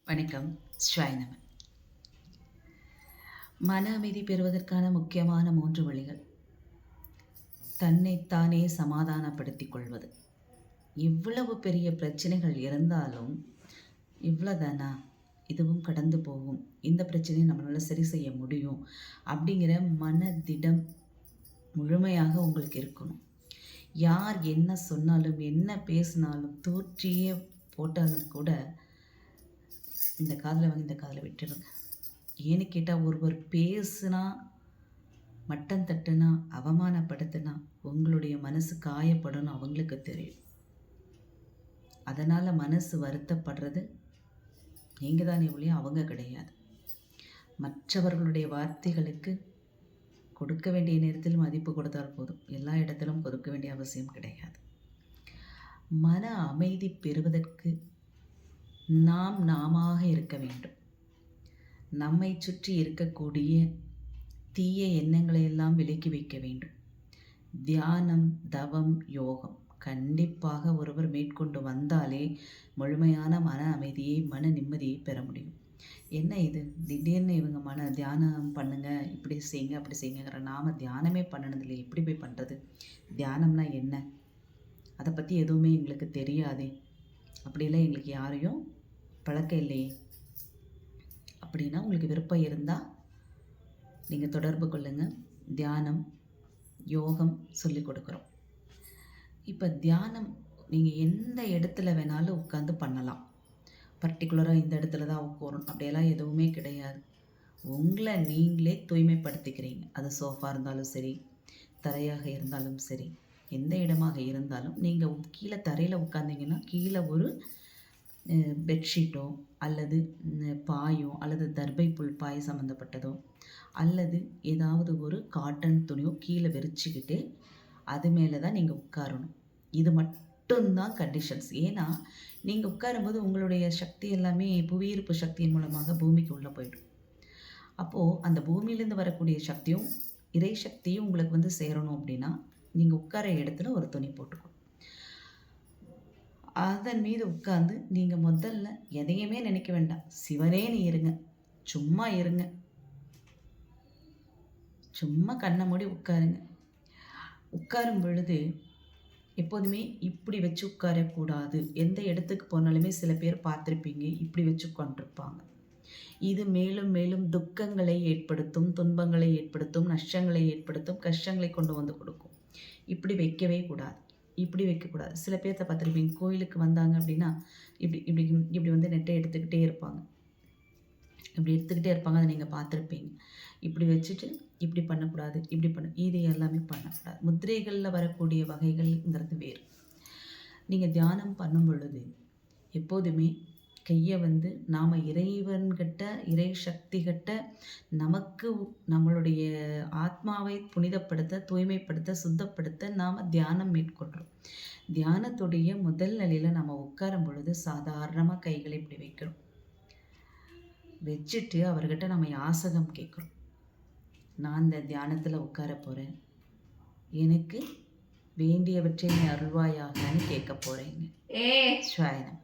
வணக்கம். ஸ்வாய்னமன். மன அமைதி பெறுவதற்கான முக்கியமான 3 வழிகள். தன்னைத்தானே சமாதானப்படுத்திக் கொள்வது. இவ்வளவு பெரிய பிரச்சனைகள் இருந்தாலும், இவ்வளோதானா, இதுவும் கடந்து போகும், இந்த பிரச்சனையை நம்மளால் சரி செய்ய முடியும் அப்படிங்கிற மனதிடம் முழுமையாக உங்களுக்கு இருக்கணும். யார் என்ன சொன்னாலும், என்ன பேசினாலும், தூற்றியே போட்டாலும் கூட இந்த காதில் வாங்கி இந்த காதில் விட்டுடுங்க. ஏன்னு கேட்டால், ஒருவர் பேசுனா, மட்டம் தட்டுனா, அவமானப்படுத்தினா உங்களுடைய மனசு காயப்படணும் அவங்களுக்கு தெரியும். அதனால் மனசு வருத்தப்படுறது நீங்கள் தானே ஒழிய அவங்க கிடையாது. மற்றவர்களுடைய வார்த்தைகளுக்கு கொடுக்க வேண்டிய நேரத்தில் மதிப்பு கொடுத்தால் போதும், எல்லா இடத்திலும் கொடுக்க வேண்டிய அவசியம் கிடையாது. மன அமைதி பெறுவதற்கு நாமாக இருக்க வேண்டும். நம்மை சுற்றி இருக்கக்கூடிய தீய எண்ணங்களை எல்லாம் விலக்கி வைக்க வேண்டும். தியானம், தவம், யோகம் கண்டிப்பாக ஒருவர் மேற்கொண்டு வந்தாலே முழுமையான மன அமைதியை, மன நிம்மதியை பெற முடியும். என்ன இது திடீர்னு இவங்க தியானம் பண்ணுங்க, இப்படி செய்யுங்க, அப்படி செய்யுங்கிற, நாம் தியானமே பண்ணனதில்லை, எப்படி போய் பண்ணுறது? தியானம்னா என்ன? அதை பற்றி எதுவுமே எங்களுக்கு தெரியாதே, அப்படிலாம் எங்களுக்கு யாரையும் பழக்கம் இல்லையே. அப்படின்னா உங்களுக்கு விருப்பம் இருந்தால் நீங்கள் தொடர்பு கொள்ளுங்கள். தியானம், யோகம் சொல்லிக் கொடுக்குறோம். இப்போ தியானம் நீங்கள் எந்த இடத்துல வேணாலும் உட்காந்து பண்ணலாம். பர்டிகுலராக இந்த இடத்துல தான் உட்காரணும் அப்படியெல்லாம் எதுவுமே கிடையாது. உங்களை நீங்களே தூய்மைப்படுத்திக்கிறீங்க. அது சோஃபா இருந்தாலும் சரி, தரையாக இருந்தாலும் சரி, எந்த இடமாக இருந்தாலும் நீங்கள் கீழே தரையில் உட்காந்திங்கன்னா கீழே ஒரு பெட்ஷீட்டோ அல்லது பாயோ அல்லது தர்பை புல் பாய் சம்மந்தப்பட்டதோ அல்லது ஏதாவது ஒரு காட்டன் துணியோ கீழே விரிச்சிக்கிட்டு அது மேலே தான் நீங்கள் உட்காரணும். இது மட்டும்தான் கண்டிஷன்ஸ். ஏன்னா நீங்கள் உட்காரும்போது உங்களுடைய சக்தி எல்லாமே புவியீர்ப்பு சக்தியின் மூலமாக பூமிக்கு உள்ளே போய்டும். அப்போது அந்த பூமியிலேருந்து வரக்கூடிய சக்தியும் இறை சக்தியும் உங்களுக்கு சேரணும் அப்படின்னா நீங்கள் உட்கார இடத்துல ஒரு துணி போட்டுக்கணும். அதன் மீது உட்கார்ந்து நீங்கள் முதல்ல எதையுமே நினைக்க வேண்டாம். சிவனேன்னு இருங்க, சும்மா இருங்க, சும்மா கண்ணை மூடி உட்காருங்க. உட்காரும் பொழுது எப்போதுமே இப்படி வச்சு உட்காரக்கூடாது. எந்த இடத்துக்கு போனாலுமே சில பேர் பார்த்துருப்பீங்க, இப்படி வச்சு உட்காந்துருப்பாங்க. இது மேலும் மேலும் துக்கங்களை ஏற்படுத்தும், துன்பங்களை ஏற்படுத்தும், நஷ்டங்களை ஏற்படுத்தும், கஷ்டங்களை கொண்டு வந்து கொடுக்கும். இப்படி வைக்கவே கூடாது, இப்படி வைக்கக்கூடாது. சில பேர்த்த பார்த்துருப்பீங்க, கோயிலுக்கு வந்தாங்க அப்படின்னா இப்படி இப்படி இப்படி நெட்டை எடுத்துக்கிட்டே இருப்பாங்க, இப்படி எடுத்துக்கிட்டே இருப்பாங்க. அதை நீங்கள் பார்த்துருப்பீங்க. இப்படி வச்சுட்டு இப்படி பண்ணக்கூடாது, இப்படி இது எல்லாமே பண்ணக்கூடாது. முத்திரைகளில் வரக்கூடிய வகைகள்ங்கிறது வேறு. நீங்கள் தியானம் பண்ணும் பொழுது எப்போதுமே கையை நாம் இறைவன்கிட்ட, இறை சக்திகிட்ட நமக்கு நம்மளுடைய ஆத்மாவை புனிதப்படுத்த, தூய்மைப்படுத்த, சுத்தப்படுத்த நாம் தியானம் மேற்கொள்கிறோம். தியானத்துடைய முதல் நிலையில் நம்ம உட்காரும் பொழுது சாதாரணமாக கைகளை இப்படி வைக்கிறோம். வச்சுட்டு அவர்கிட்ட நம்ம யாசகம் கேட்குறோம். நான் இந்த தியானத்தில் உட்கார போகிறேன், எனக்கு வேண்டியவற்றை நீ அருள்வாயாகன்னு கேட்க போகிறேங்க. ஸ்வாயனம்.